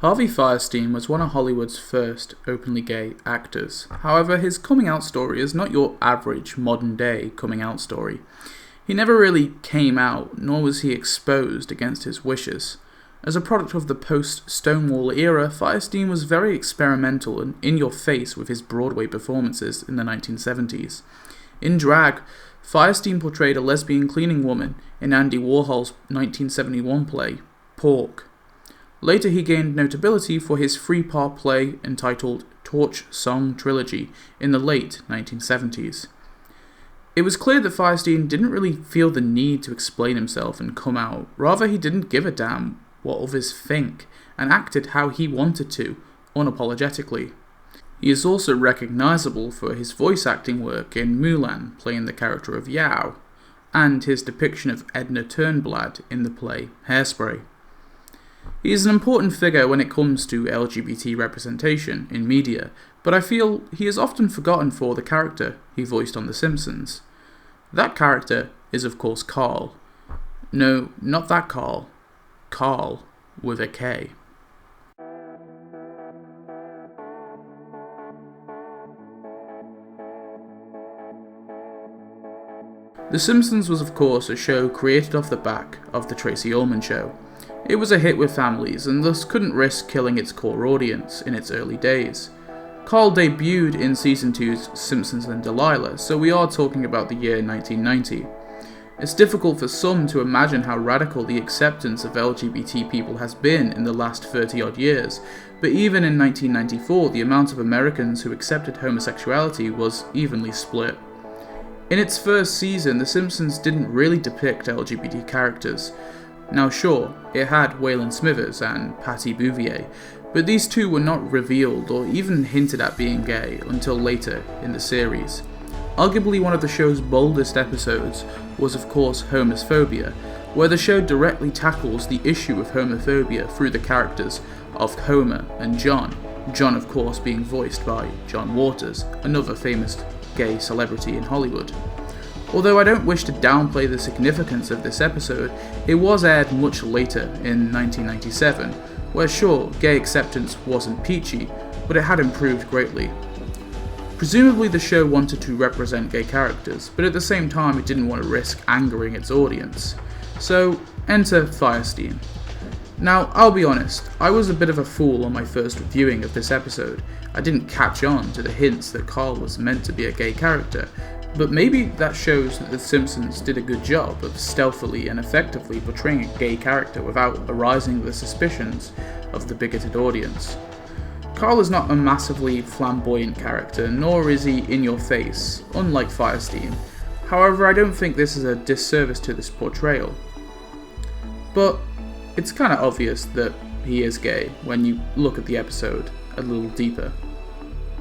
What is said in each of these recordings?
Harvey Fierstein was one of Hollywood's first openly gay actors. However, his coming out story is not your average modern day coming out story. He never really came out, nor was he exposed against his wishes. As a product of the post-Stonewall era, Fierstein was very experimental and in-your-face with his Broadway performances in the 1970s. In drag, Fierstein portrayed a lesbian cleaning woman in Andy Warhol's 1971 play, Pork. Later he gained notability for his three-part play entitled Torch Song Trilogy in the late 1970s. It was clear that Fierstein didn't really feel the need to explain himself and come out. Rather, he didn't give a damn what others think and acted how he wanted to, unapologetically. He is also recognizable for his voice acting work in Mulan, playing the character of Yao, and his depiction of Edna Turnblad in the play Hairspray. He is an important figure when it comes to LGBT representation in media, but I feel he is often forgotten for the character he voiced on The Simpsons. That character is of course Karl. No, not that Karl. Karl with a K. The Simpsons was of course a show created off the back of The Tracy Ullman Show. It was a hit with families and thus couldn't risk killing its core audience in its early days. Karl debuted in Season 2's Simpsons and Delilah, so we are talking about the year 1990. It's difficult for some to imagine how radical the acceptance of LGBT people has been in the last 30-odd years, but even in 1994 the amount of Americans who accepted homosexuality was evenly split. In its first season, The Simpsons didn't really depict LGBT characters. Now sure, it had Waylon Smithers and Patty Bouvier, but these two were not revealed or even hinted at being gay until later in the series. Arguably one of the show's boldest episodes was of course Homophobia, where the show directly tackles the issue of homophobia through the characters of Homer and John of course being voiced by John Waters, another famous gay celebrity in Hollywood. Although I don't wish to downplay the significance of this episode, it was aired much later in 1997, where sure, gay acceptance wasn't peachy, but it had improved greatly. Presumably the show wanted to represent gay characters, but at the same time it didn't want to risk angering its audience. So, enter Fierstein. Now, I'll be honest, I was a bit of a fool on my first viewing of this episode. I didn't catch on to the hints that Karl was meant to be a gay character, but maybe that shows that The Simpsons did a good job of stealthily and effectively portraying a gay character without arousing the suspicions of the bigoted audience. Karl is not a massively flamboyant character, nor is he in your face, unlike Fierstein. However, I don't think this is a disservice to this portrayal. But it's kinda obvious that he is gay when you look at the episode a little deeper.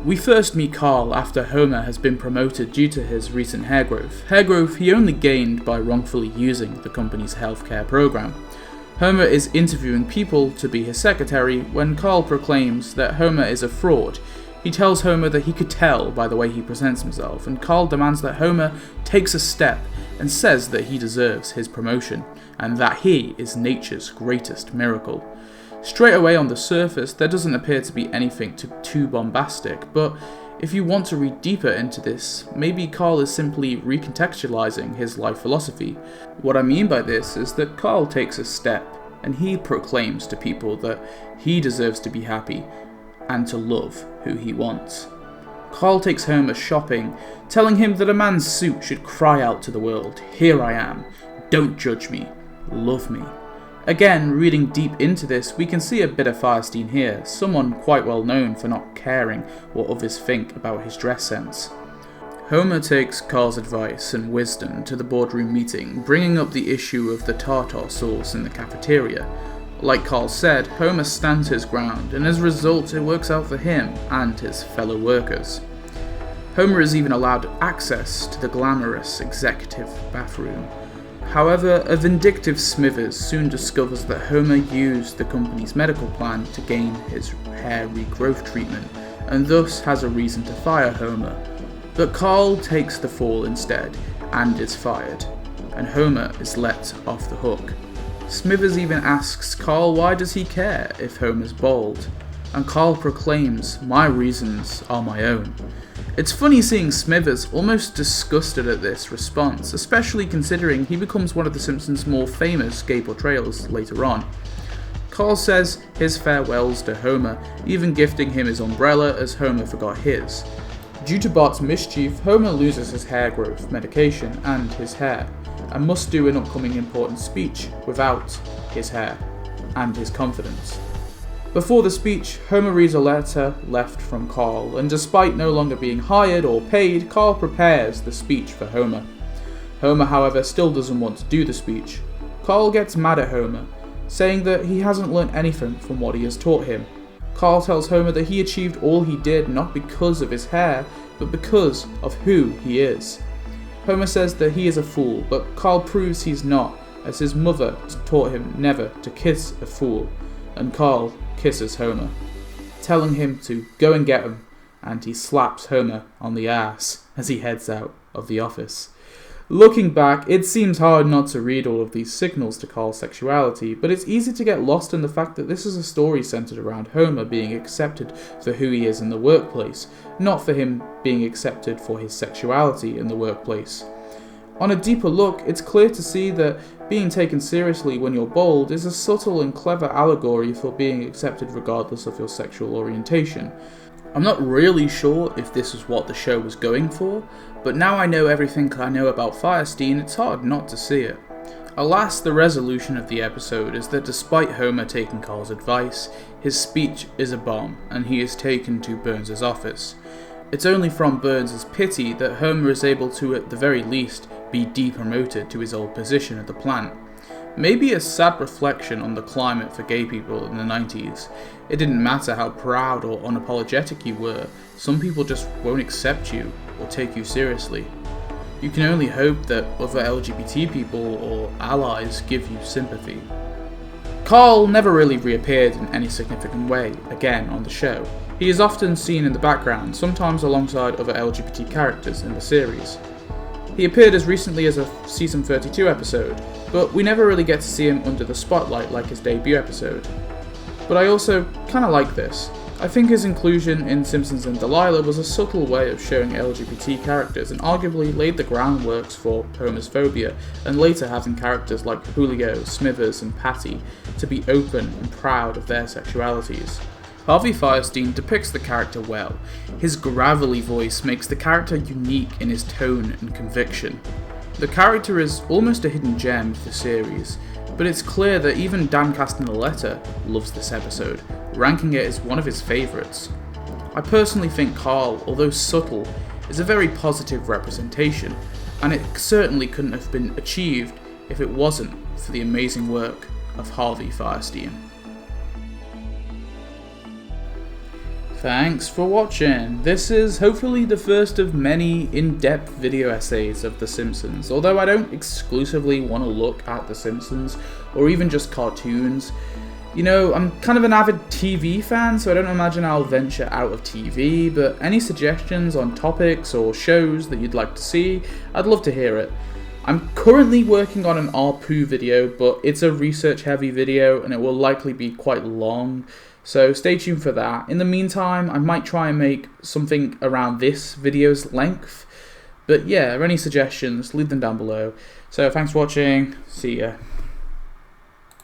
We first meet Karl after Homer has been promoted due to his recent hair growth he only gained by wrongfully using the company's healthcare program. Homer is interviewing people to be his secretary when Karl proclaims that Homer is a fraud. He tells Homer that he could tell by the way he presents himself, and Karl demands that Homer takes a step and says that he deserves his promotion, and that he is nature's greatest miracle. Straight away on the surface, there doesn't appear to be anything too bombastic, but if you want to read deeper into this, maybe Karl is simply recontextualizing his life philosophy. What I mean by this is that Karl takes a step, and he proclaims to people that he deserves to be happy, and to love who he wants. Karl takes Homer shopping, telling him that a man's suit should cry out to the world, "Here I am, don't judge me, love me." Again, reading deep into this, we can see a bit of Fierstein here, someone quite well known for not caring what others think about his dress sense. Homer takes Karl's advice and wisdom to the boardroom meeting, bringing up the issue of the tartar sauce in the cafeteria. Like Karl said, Homer stands his ground, and as a result it works out for him and his fellow workers. Homer is even allowed access to the glamorous executive bathroom. However, a vindictive Smithers soon discovers that Homer used the company's medical plan to gain his hair regrowth treatment, and thus has a reason to fire Homer. But Karl takes the fall instead, and is fired, and Homer is let off the hook. Smithers even asks Karl why does he care if Homer's bald, and Karl proclaims, "My reasons are my own." It's funny seeing Smithers almost disgusted at this response, especially considering he becomes one of the Simpsons' more famous gay portrayals later on. Karl says his farewells to Homer, even gifting him his umbrella as Homer forgot his. Due to Bart's mischief, Homer loses his hair growth medication and his hair, and must do an upcoming important speech without his hair and his confidence. Before the speech, Homer reads a letter left from Karl, and despite no longer being hired or paid, Karl prepares the speech for Homer. Homer, however, still doesn't want to do the speech. Karl gets mad at Homer, saying that he hasn't learned anything from what he has taught him. Karl tells Homer that he achieved all he did not because of his hair, but because of who he is. Homer says that he is a fool, but Karl proves he's not, as his mother taught him never to kiss a fool, and Karl kisses Homer, telling him to go and get him, and he slaps Homer on the ass as he heads out of the office. Looking back, it seems hard not to read all of these signals to Karl's sexuality, but it's easy to get lost in the fact that this is a story centered around Homer being accepted for who he is in the workplace, not for him being accepted for his sexuality in the workplace. On a deeper look, it's clear to see that being taken seriously when you're bald is a subtle and clever allegory for being accepted regardless of your sexual orientation. I'm not really sure if this is what the show was going for, but now I know everything I know about Fierstein, it's hard not to see it. Alas, the resolution of the episode is that despite Homer taking Karl's advice, his speech is a bomb, and he is taken to Burns' office. It's only from Burns' pity that Homer is able to, at the very least, be depromoted to his old position at the plant. Maybe a sad reflection on the climate for gay people in the 90s. It didn't matter how proud or unapologetic you were, some people just won't accept you or take you seriously. You can only hope that other LGBT people or allies give you sympathy. Karl never really reappeared in any significant way again on the show. He is often seen in the background, sometimes alongside other LGBT characters in the series. He appeared as recently as a season 32 episode, but we never really get to see him under the spotlight like his debut episode. But I also kinda like this. I think his inclusion in Simpsons and Delilah was a subtle way of showing LGBT characters and arguably laid the groundwork for Homophobia, and later having characters like Julio, Smithers and Patty to be open and proud of their sexualities. Harvey Fierstein depicts the character well. His gravelly voice makes the character unique in his tone and conviction. The character is almost a hidden gem to the series, but it's clear that even Dan Castellaneta loves this episode, ranking it as one of his favourites. I personally think Karl, although subtle, is a very positive representation, and it certainly couldn't have been achieved if it wasn't for the amazing work of Harvey Fierstein. Thanks for watching. This is hopefully the first of many in-depth video essays of The Simpsons, although I don't exclusively want to look at The Simpsons, or even just cartoons. You know, I'm kind of an avid TV fan, so I don't imagine I'll venture out of TV, but any suggestions on topics or shows that you'd like to see, I'd love to hear it. I'm currently working on an ARPU video, but it's a research-heavy video, and it will likely be quite long, so stay tuned for that. In the meantime, I might try and make something around this video's length. But yeah, any suggestions, leave them down below. So thanks for watching, see ya.